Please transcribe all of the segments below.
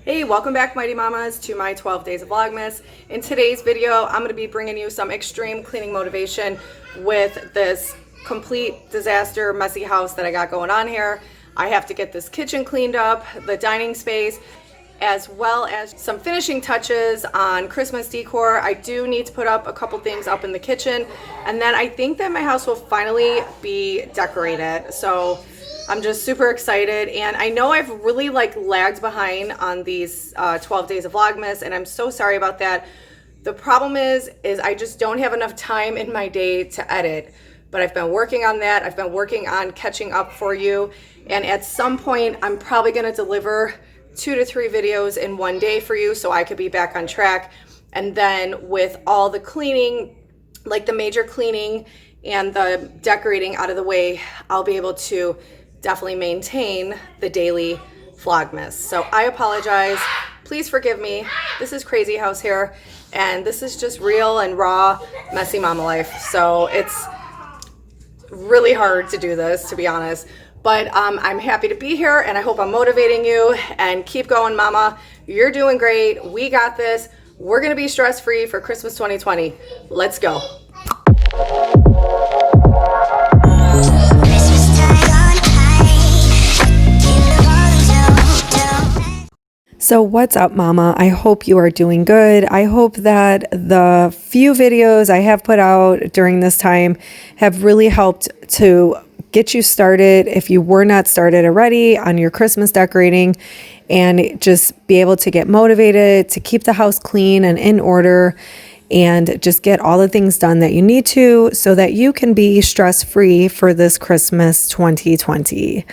Hey, welcome back, Mighty Mamas, to my 12 days of Vlogmas. In today's video, I'm going to be bringing you some extreme cleaning motivation with this complete disaster, messy house that I got going on here. I have to get this kitchen cleaned up, the dining space, as well as some finishing touches on Christmas decor. I do need to put up a couple things up in the kitchen, and then I think that my house will finally be decorated. So I'm just super excited, and I know I've really lagged behind on these 12 days of Vlogmas, and I'm so sorry about that. The problem is I just don't have enough time in my day to edit, but I've been working on that. I've been working on catching up for you, and at some point I'm probably going to deliver 2 to 3 videos in one day for you so I could be back on track. And then with all the cleaning, like the major cleaning and the decorating out of the way, I'll be able to definitely maintain the daily Vlogmas. So I apologize. Please forgive me. This is Crazy House here, and this is just real and raw, messy mama life. So it's really hard to do this, to be honest. But I'm happy to be here, and I hope I'm motivating you. And keep going, mama. You're doing great. We got this. We're going to be stress-free for Christmas 2020. Let's go. So what's up, mama? I hope you are doing good. I hope that the few videos I have put out during this time have really helped to get you started if you were not started already on your Christmas decorating, and just be able to get motivated to keep the house clean and in order, and just get all the things done that you need to so that you can be stress-free for this Christmas 2020.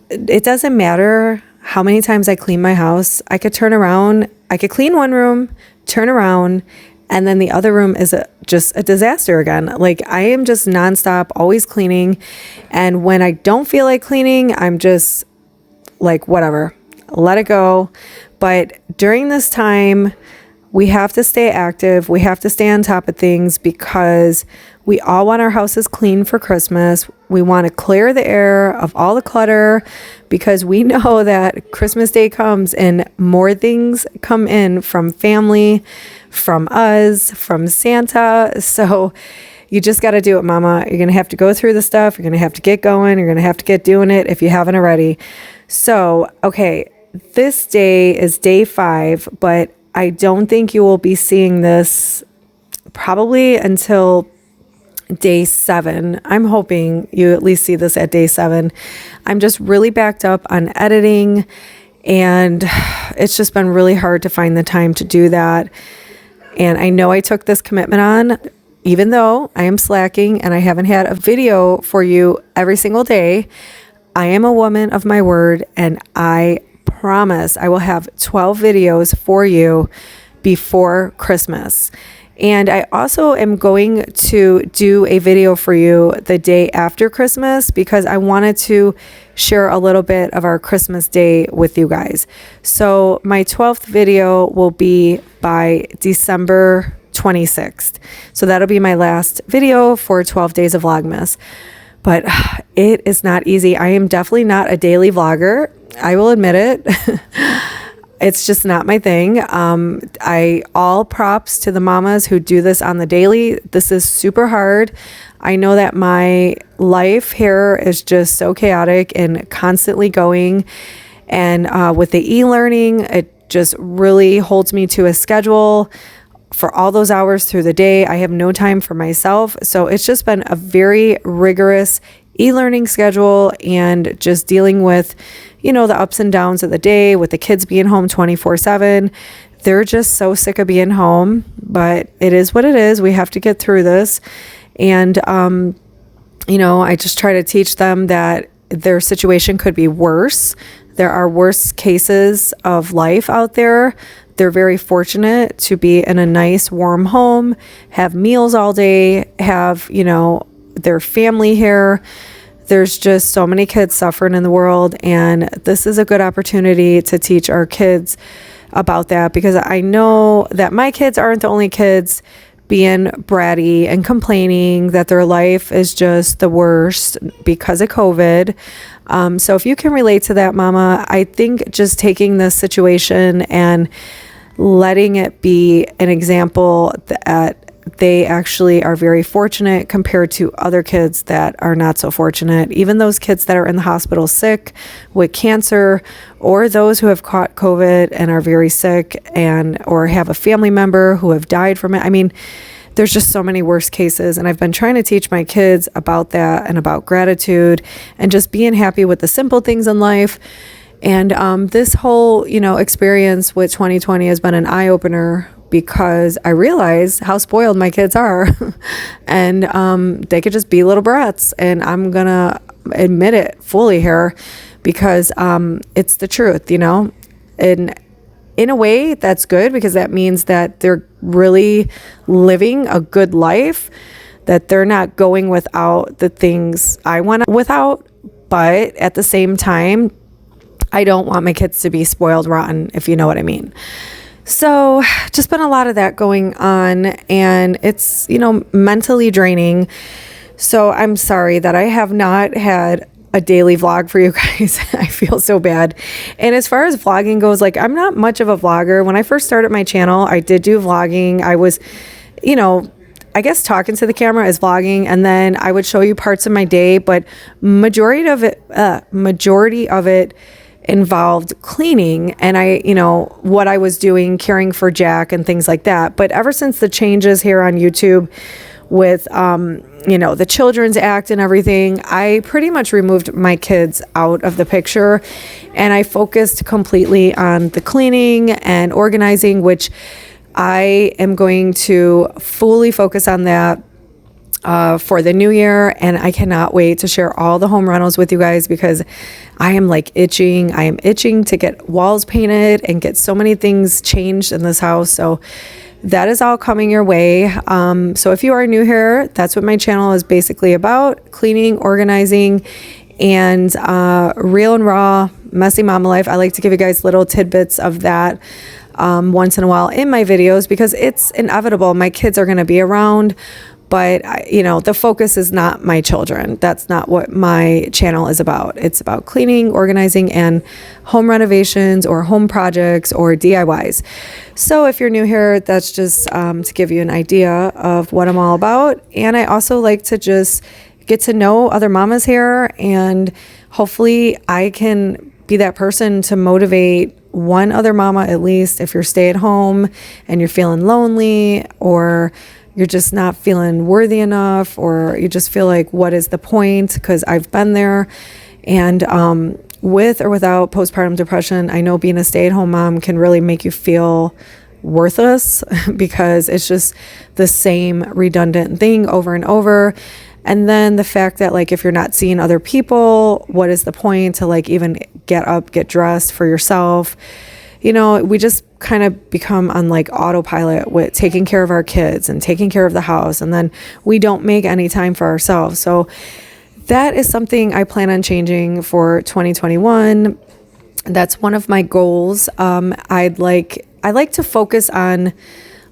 It doesn't matter how many times I clean my house. I could turn around, I could clean one room, turn around, and then the other room is just a disaster again. Like, I am just nonstop, always cleaning. And when I don't feel like cleaning, I'm just like, whatever, let it go. But during this time, we have to stay active. We have to stay on top of things because we all want our houses clean for Christmas. We want to clear the air of all the clutter because we know that Christmas Day comes and more things come in from family, from us, from Santa. So you just got to do it, mama. You're going to have to go through the stuff. You're going to have to get going. You're going to have to get doing it if you haven't already. So, okay, this day is day 5, but I don't think you will be seeing this probably until day 7. I'm hoping you at least see this at day 7. I'm just really backed up on editing, and it's just been really hard to find the time to do that. And I know I took this commitment on, even though I am slacking and I haven't had a video for you every single day. I am a woman of my word, and I promise I will have 12 videos for you before Christmas. And I also am going to do a video for you the day after Christmas because I wanted to share a little bit of our Christmas day with you guys. So my 12th video will be by December 26th. So that'll be my last video for 12 days of Vlogmas. But it is not easy. I am definitely not a daily vlogger. I will admit it. It's just not my thing. All props to the mamas who do this on the daily. This is super hard. I know that my life here is just so chaotic and constantly going. And with the e-learning, it just really holds me to a schedule for all those hours through the day. I have no time for myself. So it's just been a very rigorous e-learning schedule, and just dealing with, the ups and downs of the day with the kids being home 24/7. They're just so sick of being home, but it is what it is. We have to get through this. And, I just try to teach them that their situation could be worse. There are worse cases of life out there. They're very fortunate to be in a nice, warm home, have meals all day, have, their family here. There's just so many kids suffering in the world, and this is a good opportunity to teach our kids about that, because I know that my kids aren't the only kids being bratty and complaining that their life is just the worst because of COVID. So if you can relate to that, mama, I think just taking this situation and letting it be an example that they actually are very fortunate compared to other kids that are not so fortunate. Even those kids that are in the hospital sick with cancer, or those who have caught COVID and are very sick and or have a family member who have died from it. I mean, there's just so many worse cases, and I've been trying to teach my kids about that and about gratitude and just being happy with the simple things in life. And this whole, experience with 2020 has been an eye-opener, because I realized how spoiled my kids are and they could just be little brats, and I'm gonna admit it fully here because it's the truth, and in a way that's good, because that means that they're really living a good life, that they're not going without the things I want without. But at the same time, I don't want my kids to be spoiled rotten, if you know what I mean. So just been a lot of that going on, and it's, mentally draining. So I'm sorry that I have not had a daily vlog for you guys. I feel so bad. And as far as vlogging goes, I'm not much of a vlogger. When I first started my channel, I did do vlogging. I was, I guess talking to the camera is vlogging, and then I would show you parts of my day, but majority of it involved cleaning, and what I was doing, caring for Jack and things like that. But ever since the changes here on YouTube with the Children's Act and everything, I pretty much removed my kids out of the picture, and I focused completely on the cleaning and organizing, which I am going to fully focus on that for the new year. And I cannot wait to share all the home rentals with you guys, because I am itching. I am itching to get walls painted and get so many things changed in this house. So that is all coming your way. So if you are new here, that's what my channel is basically about: cleaning, organizing, and real and raw, messy mama life. I like to give you guys little tidbits of that once in a while in my videos, because it's inevitable. My kids are going to be around, but the focus is not my children. That's not what my channel is about. It's about cleaning, organizing, and home renovations or home projects or DIYs. So if you're new here, that's just to give you an idea of what I'm all about. And I also like to just get to know other mamas here, and hopefully I can be that person to motivate one other mama, at least, if you're stay at home and you're feeling lonely, or you're just not feeling worthy enough, or you just feel like, what is the point? Because I've been there. And with or without postpartum depression, I know being a stay-at-home mom can really make you feel worthless, because it's just the same redundant thing over and over. And then the fact that if you're not seeing other people, what is the point to even get up, get dressed for yourself? We just kind of become on autopilot with taking care of our kids and taking care of the house, and then we don't make any time for ourselves. So that is something I plan on changing for 2021. That's one of my goals. I like to focus on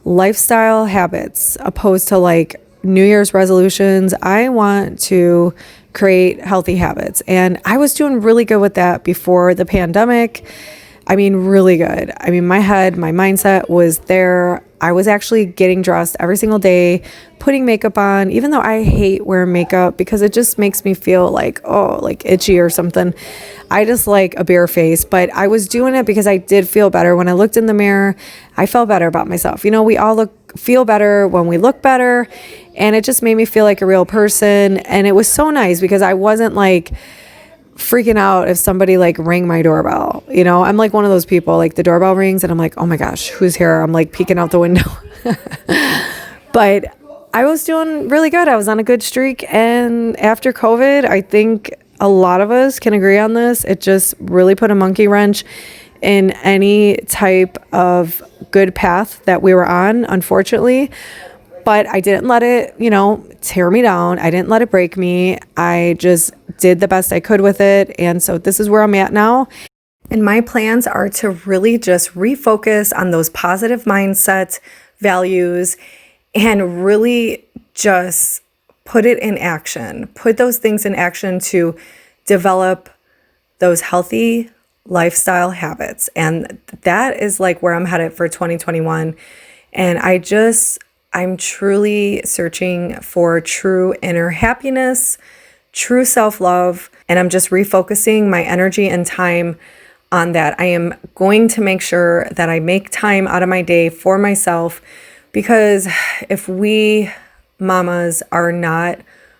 lifestyle habits opposed to New Year's resolutions. I want to create healthy habits, and I was doing really good with that before the pandemic. I mean, really good. I mean, my mindset was there. I was actually getting dressed every single day, putting makeup on, even though I hate wearing makeup because it just makes me feel itchy or something. I just like a bare face, but I was doing it because I did feel better. When I looked in the mirror, I felt better about myself. We all feel better when we look better, and it just made me feel like a real person. And it was so nice because I wasn't freaking out if somebody rang my doorbell. I'm one of those people, the doorbell rings and I'm like, oh my gosh, who's here? I'm peeking out the window. But I was doing really good. I was on a good streak. And after COVID, I think a lot of us can agree on this. It just really put a monkey wrench in any type of good path that we were on, unfortunately. But I didn't let it, tear me down. I didn't let it break me. I just did the best I could with it. And so this is where I'm at now. And my plans are to really just refocus on those positive mindset values and really just put it in action. Put those things in action to develop those healthy lifestyle habits. And that is like where I'm headed for 2021. And I'm truly searching for true inner happiness, true self-love, and I'm just refocusing my energy and time on that. I am going to make sure that I make time out of my day for myself, because if we mamas are not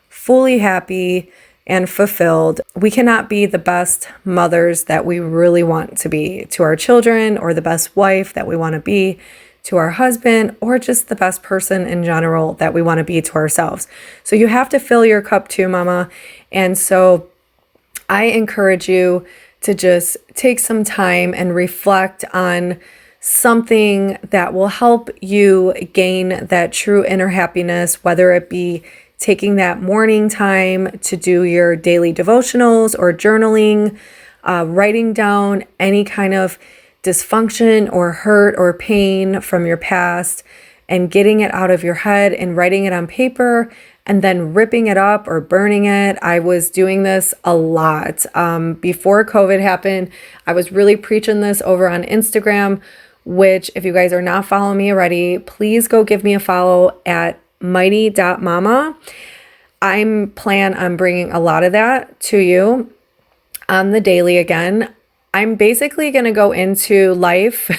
fully happy and fulfilled, we cannot be the best mothers that we really want to be to our children, or the best wife that we want to be to our husband, or just the best person in general that we want to be to ourselves. So you have to fill your cup too, mama. And so I encourage you to just take some time and reflect on something that will help you gain that true inner happiness, whether it be taking that morning time to do your daily devotionals or journaling, writing down any kind of dysfunction or hurt or pain from your past and getting it out of your head and writing it on paper and then ripping it up or burning it. I was doing this a lot. Before COVID happened, I was really preaching this over on Instagram, which if you guys are not following me already, please go give me a follow at mighty.mama. I'm plan on bringing a lot of that to you on the daily again. I'm basically going to go into life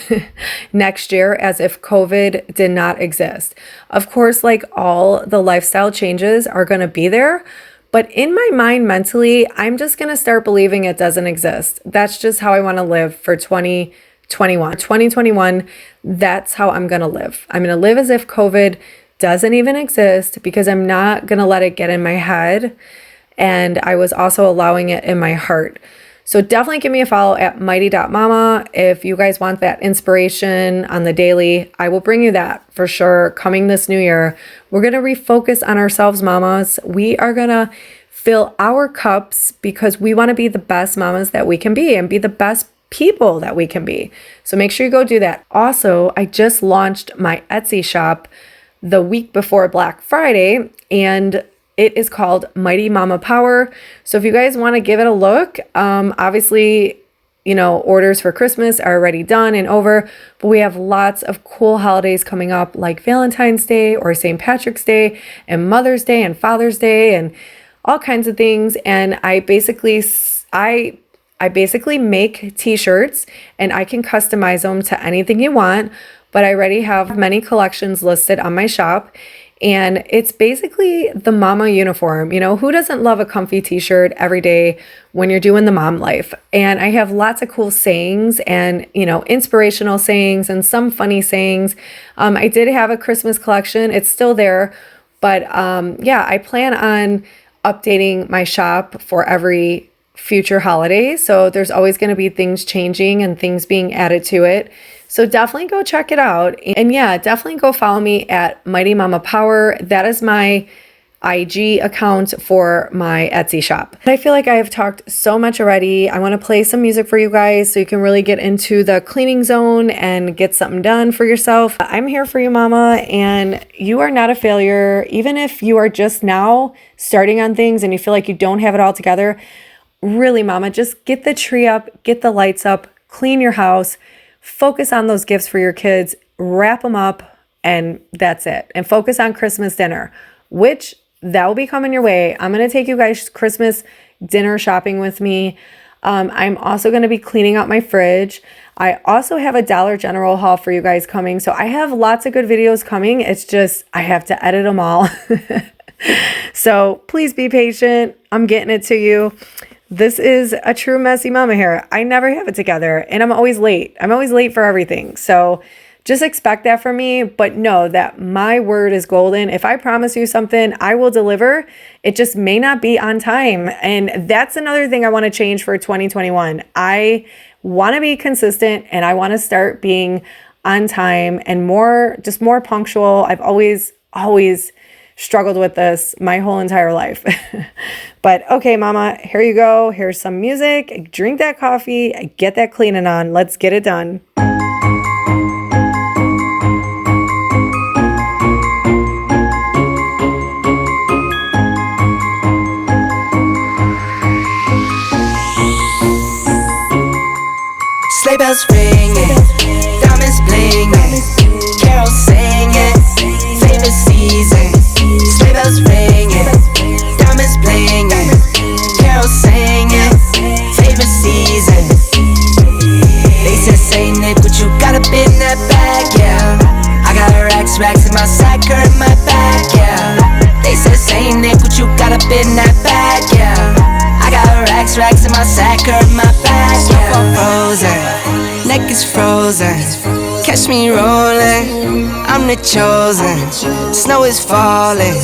next year as if COVID did not exist. Of course, like all the lifestyle changes are going to be there, but in my mind mentally, I'm just going to start believing it doesn't exist. That's just how I want to live for 2021. 2021, that's how I'm going to live. I'm going to live as if COVID doesn't even exist, because I'm not going to let it get in my head. And I was also allowing it in my heart. So definitely give me a follow at mighty.mama. If you guys want that inspiration on the daily, I will bring you that for sure coming this new year. We're going to refocus on ourselves, mamas. We are going to fill our cups because we want to be the best mamas that we can be and be the best people that we can be. So make sure you go do that. Also, I just launched my Etsy shop the week before Black Friday, and it is called MightyMamaPower. So if you guys want to give it a look, obviously, orders for Christmas are already done and over, but we have lots of cool holidays coming up, like Valentine's Day or St. Patrick's Day and Mother's Day and Father's Day and all kinds of things. And I basically make t-shirts, and I can customize them to anything you want, but I already have many collections listed on my shop. And it's basically the mama uniform. Who doesn't love a comfy t-shirt every day when you're doing the mom life? And I have lots of cool sayings and, inspirational sayings and some funny sayings. I did have a Christmas collection. It's still there. But I plan on updating my shop for every future holiday. So there's always going to be things changing and things being added to it. So definitely go check it out. And definitely go follow me at MightyMamaPower. That is my IG account for my Etsy shop. I feel like I have talked so much already. I want to play some music for you guys so you can really get into the cleaning zone and get something done for yourself. I'm here for you, mama, and you are not a failure. Even if you are just now starting on things and you feel like you don't have it all together, really, mama, just get the tree up, get the lights up, clean your house, focus on those gifts for your kids, wrap them up, and that's it. And focus on Christmas dinner, which that will be coming your way. I'm going to take you guys Christmas dinner shopping with me. I'm also going to be cleaning out my fridge. I also have a Dollar General haul for you guys coming. So I have lots of good videos coming. It's just, I have to edit them all. So please be patient. I'm getting it to you. This is a true messy mama here. I never have it together, and I'm always late. I'm always late for everything. So just expect that from me, but know that my word is golden. If I promise you something, I will deliver. It just may not be on time. And that's another thing I want to change for 2021. I want to be consistent, and I want to start being on time and more punctual. I've always struggled with this my whole entire life. But okay, mama, here you go. Here's some music. Drink that coffee. Get that cleaning on. Let's get it done. Sleigh bells ringing, diamonds blinging, carols singing, favorite season. Sleigh bells ringing, diamonds blinging, carols singing, favorite season. They said, Saint Nick, what you got up in that bag, yeah. I got racks in my sack or in my bag, yeah. They said, Saint Nick, what you got up in that bag, yeah. I got racks in my sack or in my bag, yeah. Snowfall frozen, neck is frozen. Catch me rolling, I'm the chosen. Snow is falling,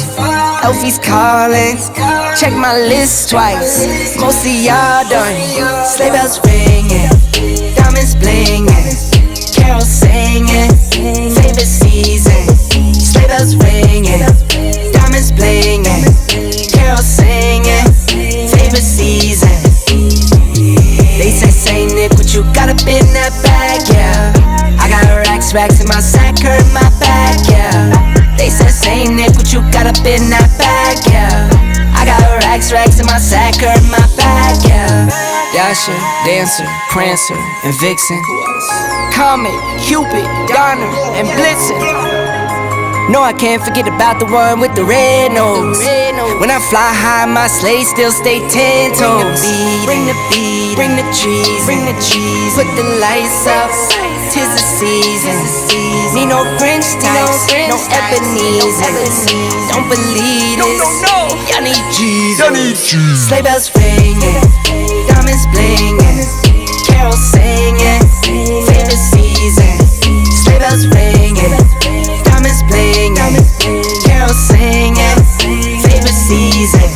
Elfie's calling. Check my list twice, most of y'all done. Sleigh bells ringing, diamonds blinging, carols singing, favorite season. Sleigh bells ringing, diamonds blinging, carols singing, favorite season. They say, Saint Nick, what you got up in that bag, yeah. I got racks in my sack or in my bag, yeah. They said, Saint Nick, what you got up in that bag, yeah. I got racks in my sack or in my bag, yeah. Dasher, Dancer, Prancer, and Vixen, Comet, Cupid, Donner, and Blitzen. No, I can't forget about the one with the red nose. When I fly high, my sleigh still stay 10 toes. Bring the beat, bring the trees, put the lights up. 'Tis the season. Need no Grinch types, no Ebenezer. Don't believe this. Y'all need Jesus. Sleigh bells ringing, diamonds blinging, carols singing, favorite season. Sleigh bells ringing, diamonds blinging, carols singing, favorite season.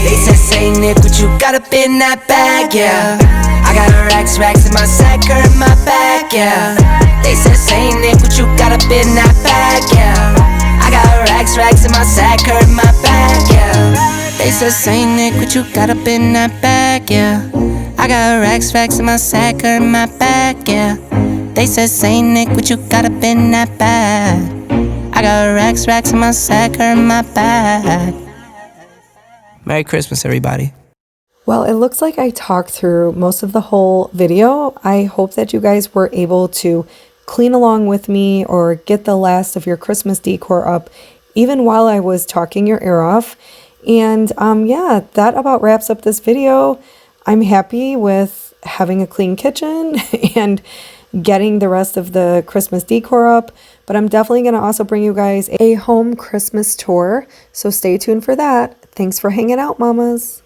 They said, Saint Nick, what you got up in that bag, yeah. I got racks in my sack or in my bag, yeah. They said, Saint Nick, what you got up in that bag, yeah. I got racks in my sack or in my bag, yeah. They said, Saint Nick, what you got up in that bag, yeah. I got racks in my sack or in my bag, yeah. They said, Saint Nick, what you got up in that bag. I got racks in my sack or in my bag. Merry Christmas, everybody. Well, it looks like I talked through most of the whole video. I hope that you guys were able to clean along with me or get the last of your Christmas decor up even while I was talking your ear off. And yeah, that about wraps up this video. I'm happy with having a clean kitchen and getting the rest of the Christmas decor up, but I'm definitely going to also bring you guys a home Christmas tour, so stay tuned for that. Thanks for hanging out, mamas.